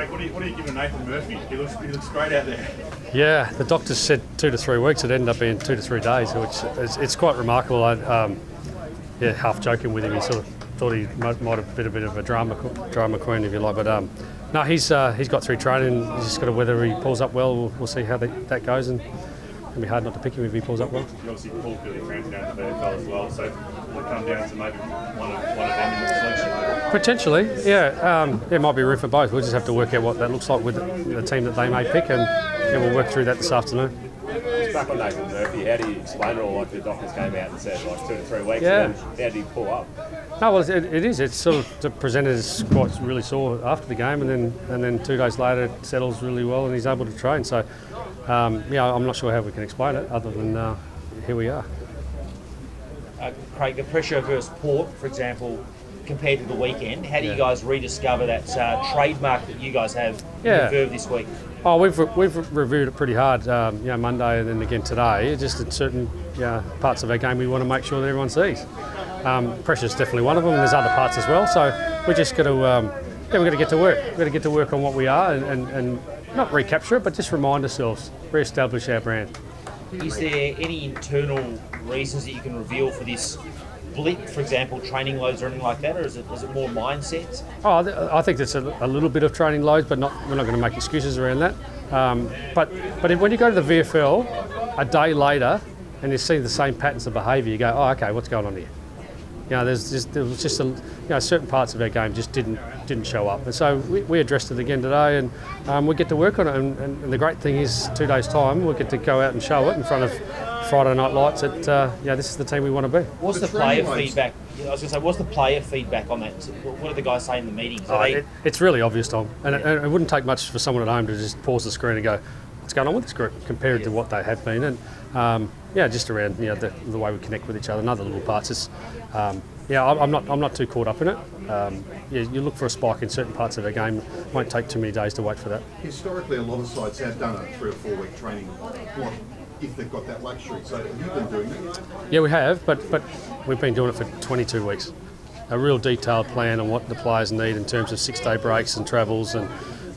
Craig, what are you giving Nathan Murphy? He looks great out there. Yeah, the doctors said 2 to 3 weeks. It ended up being 2 to 3 days, which it's quite remarkable. Yeah, half joking with him, he sort of thought he might have been a bit of a drama queen, if you like. But no, he's got through training. He's just got to, whether he pulls up well, we'll see how that goes. And it'll be hard not to pick him if he pulls up well. You obviously pulled Billy Crampton down to VFL as well, so we'll come down to maybe one of them in the selection. Potentially, yeah. There might be room for both. We'll just have to work out what that looks like with the team that they may pick, and we'll work through that this afternoon. Just back on Nathan Murphy, how do you explain it all? Like the doctors came out and said like 2 to 3 weeks, yeah. And then how did he pull up? No, well, it is. It's sort of presented as quite really sore after the game, and then 2 days later it settles really well and he's able to train. So, yeah, I'm not sure how we can explain it other than here we are. Craig, the pressure versus Port, for example, compared to the weekend, how do you guys rediscover that trademark that you guys have in the Verve this week? Oh, we've reviewed it pretty hard, Monday and then again today. Just in certain parts of our game we want to make sure that everyone sees. Pressure's definitely one of them, and there's other parts as well. So we just got to, we've got to get to work. We've got to get to work on what we are and not recapture it, but just remind ourselves, re-establish our brand. Is there any internal reasons that you can reveal for this blip, for example, training loads or anything like that, or is it more mindset? Oh, I think there's a little bit of training loads, but we're not going to make excuses around that. But when you go to the VFL a day later and you see the same patterns of behaviour, you go, oh, okay, what's going on here? There was just certain parts of our game just didn't show up, and so we addressed it again today, and we get to work on it. And the great thing is, 2 days' time, we'll get to go out and show it in front of Friday night lights. That this is the team we want to be. What's the player feedback? I was going to say, what's the player feedback on that? What do the guys say in the meetings? It's really obvious, Tom, and it wouldn't take much for someone at home to just pause the screen and go, what's going on with this group compared to what they have been, and just around the way we connect with each other and other little parts. I'm not too caught up in it. You look for a spike in certain parts of our game. It won't take too many days to wait for that. Historically, a lot of sides have done a 3 or 4 week training block if they've got that luxury. So have you been doing that? Yeah, we have, but we've been doing it for 22 weeks. A real detailed plan on what the players need in terms of 6-day breaks and travels, and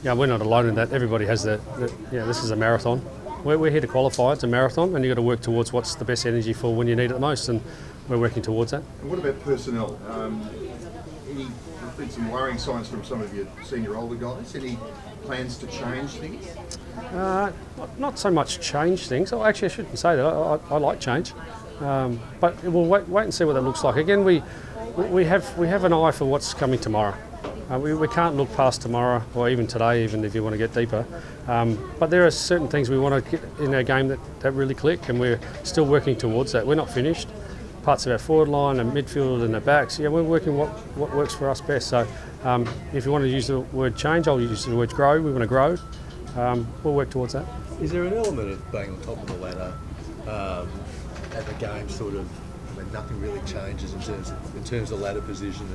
we're not alone in that. Everybody has this is a marathon. We're here to qualify. It's a marathon, and you've got to work towards what's the best energy for when you need it the most, and we're working towards that. And what about personnel? There's been some worrying signs from some of your senior older guys. Any plans to change things? Not so much change things. Oh, actually, I shouldn't say that. I like change, but we'll wait and see what that looks like. Again, we have an eye for what's coming tomorrow. We can't look past tomorrow or even today, even if you want to get deeper. But there are certain things we want to get in our game that really click, and we're still working towards that. We're not finished. Parts of our forward line and midfield and the backs, we're working what works for us best. So if you want to use the word change, I'll use the word grow. We want to grow. We'll work towards that. Is there an element of being on top of the ladder at the game nothing really changes in terms of ladder position,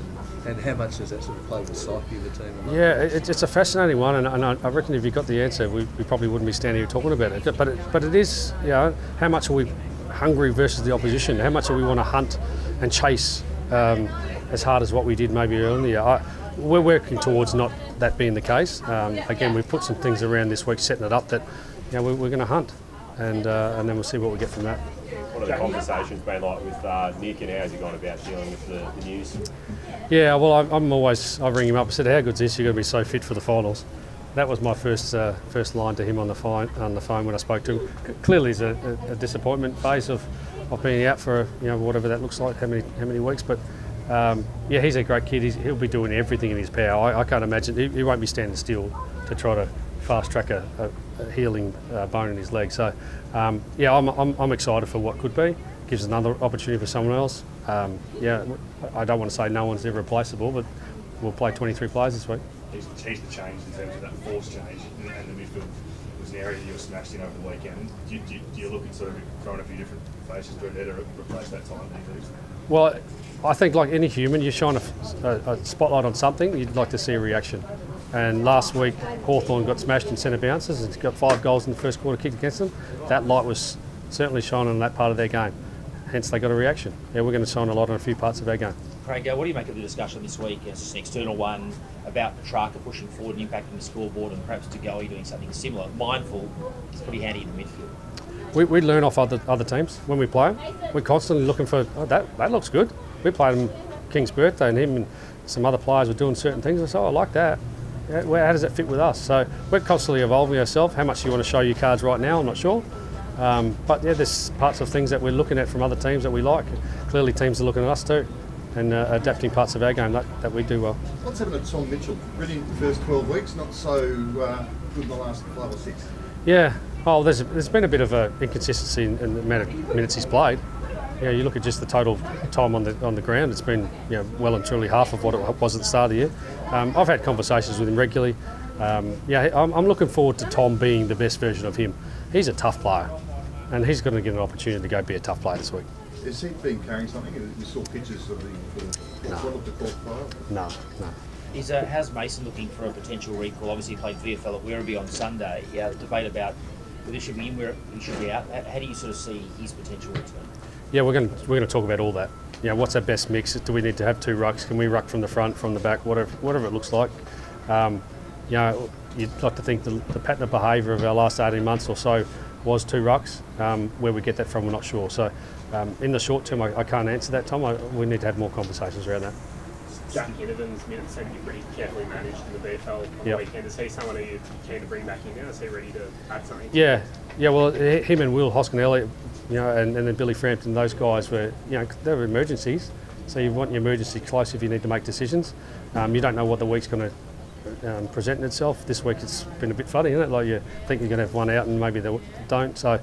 and how much does that sort of play with the psyche of the team? Yeah, it's a fascinating one, and I reckon if you got the answer, we probably wouldn't be standing here talking about it. But it is, how much are we hungry versus the opposition? How much do we want to hunt and chase as hard as what we did maybe earlier in the year? We're working towards not that being the case. Again, we've put some things around this week, setting it up that we're going to hunt, and then we'll see what we get from that. What have the conversations been like with Nick, and how's he gone about dealing with the news? Yeah, well, I ring him up and said, how good's this? You're going to be so fit for the finals. That was my first line to him on the phone when I spoke to him. Clearly, it's a disappointment phase of being out for whatever that looks like, how many weeks. But he's a great kid. He'll be doing everything in his power. I can't imagine he won't be standing still to try to fast track a healing bone in his leg. So I'm excited for what could be. Gives another opportunity for someone else. I don't want to say no one's ever replaceable, but we'll play 23 players this week. He's the change in terms of that force change, and the midfield was an area that you were smashed in over the weekend. Do you look at sort of throwing a few different faces through there to replace that time that you lose? Well, I think like any human, you shine a spotlight on something, you'd like to see a reaction. And last week, Hawthorn got smashed in centre bounces and got 5 goals in the first quarter kicked against them. That light was certainly shining on that part of their game. Hence, they got a reaction. We're going to shine a light on a few parts of our game. Craig, what do you make of the discussion this week, as just an external one, about Petrarca pushing forward and impacting the scoreboard, and perhaps De Goey doing something similar? Mindful, it's pretty handy in the midfield. We learn off other teams when we play them. We're constantly looking for, that looks good. We played him King's birthday, and him and some other players were doing certain things. I said, I like that. How does it fit with us? So we're constantly evolving ourselves. How much you want to show your cards right now, I'm not sure. But yeah, there's parts of things that we're looking at from other teams that we like. Clearly teams are looking at us too, and adapting parts of our game that we do well. What's happened to Tom Mitchell? Brilliant the first 12 weeks, not so good in the last 5 or 6. Yeah, there's been a bit of a inconsistency in the amount of minutes he's played. Yeah, you look at just the total time on the ground, it's been well and truly half of what it was at the start of the year. I've had conversations with him regularly. I'm looking forward to Tom being the best version of him. He's a tough player, and he's going to get an opportunity to go be a tough player this week. Has he been carrying something? You saw pictures of what looked at file? No. How's Mason looking for a potential recall? Obviously he played VFL at Werribee on Sunday. The debate about whether he should be in, where he should be out. How do you sort of see his potential return? Yeah, we're going to talk about all that. What's our best mix? Do we need to have 2 rucks? Can we ruck from the front, from the back, whatever it looks like? You'd like to think the pattern of behaviour of our last 18 months or so was 2 rucks. Where we get that from, we're not sure. So in the short term, I can't answer that, Tom. We need to have more conversations around that. Jack Hinnivan's minutes seem to be pretty carefully managed in the VFL on the weekend. Is he someone who you're keen to bring back in now? Is he ready to add something? Yeah. Well, him and Will Hoskin-Elliott, and then Billy Frampton, those guys were, they were emergencies. So you want your emergency close if you need to make decisions. You don't know what the week's going to present itself. This week it's been a bit funny, isn't it? Like you think you're going to have one out and maybe they don't. So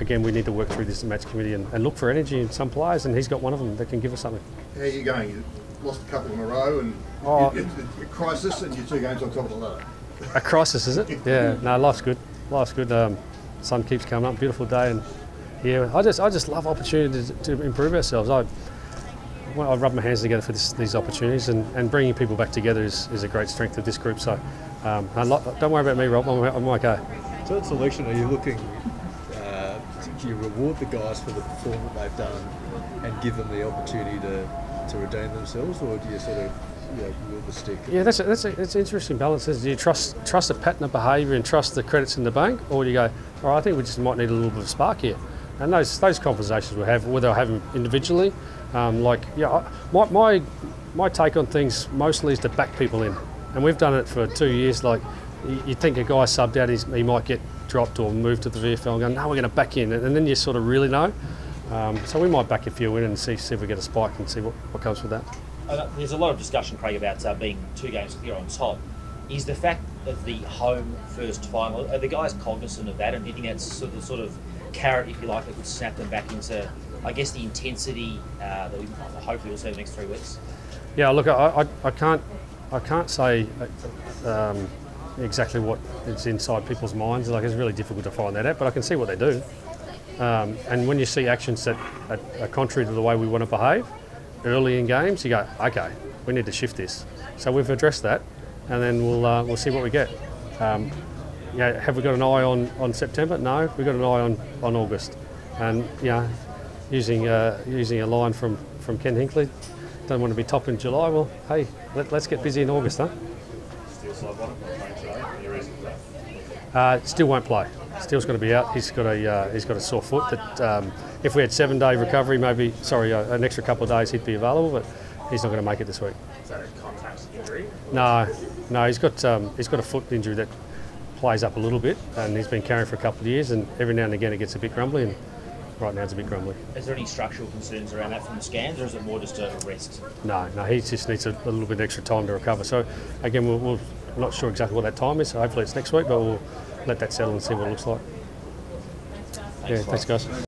again, we need to work through this match committee and look for energy in some players, and he's got one of them that can give us something. How are you going? You lost a couple in a row, and a crisis, and you're 2 games on top of the ladder. A crisis, is it? Yeah. No, life's good. Life's good. Sun keeps coming up. Beautiful day, and I just love opportunities to improve ourselves. I rub my hands together for these opportunities, and bringing people back together is a great strength of this group. So don't worry about me, Rob. I'm okay. So that selection, are you looking? Do you reward the guys for the performance they've done and give them the opportunity to redeem themselves, or do you sort of will the stick? Yeah, that's an interesting balance. Do you trust a pattern of behaviour and trust the credits in the bank, or do you go, all right, I think we just might need a little bit of spark here? And those conversations we'll have, whether I have them individually, my take on things mostly is to back people in, and we've done it for 2 years. Like you think a guy subbed out, he might get dropped or moved to the VFL, and go, no, we're going to back in, and then you sort of really know. So we might back a few in and see if we get a spike and see what comes with that. There's a lot of discussion, Craig, about being 2 games here on top. Is the fact of the home first final, are the guys cognizant of that, and do you think that's sort of carrot, if you like, that could snap them back into, I guess, the intensity that we hopefully will see the next 3 weeks? Yeah, look, I can't say exactly what is inside people's minds. Like, it's really difficult to find that out, but I can see what they do. And when you see actions that are contrary to the way we want to behave early in games, you go, okay, we need to shift this. So we've addressed that, and then we'll see what we get. Have we got an eye on September? No, we've got an eye on August. And using a line from Ken Hinkley, don't want to be top in July. Well, hey, let's get busy in August, huh? Still won't play. Steele's got to be out. He's got a sore foot. That if we had 7-day recovery, an extra couple of days, he'd be available. But he's not going to make it this week. Is that a contact injury? No, he's got a foot injury that plays up a little bit, and he's been carrying for a couple of years. And every now and again, it gets a bit grumbly. And right now, it's a bit grumbly. Is there any structural concerns around that from the scans, or is it more just a rest? No, he just needs a little bit extra time to recover. So again, we're not sure exactly what that time is. So hopefully it's next week, but we'll let that settle and see what it looks like. Thanks guys.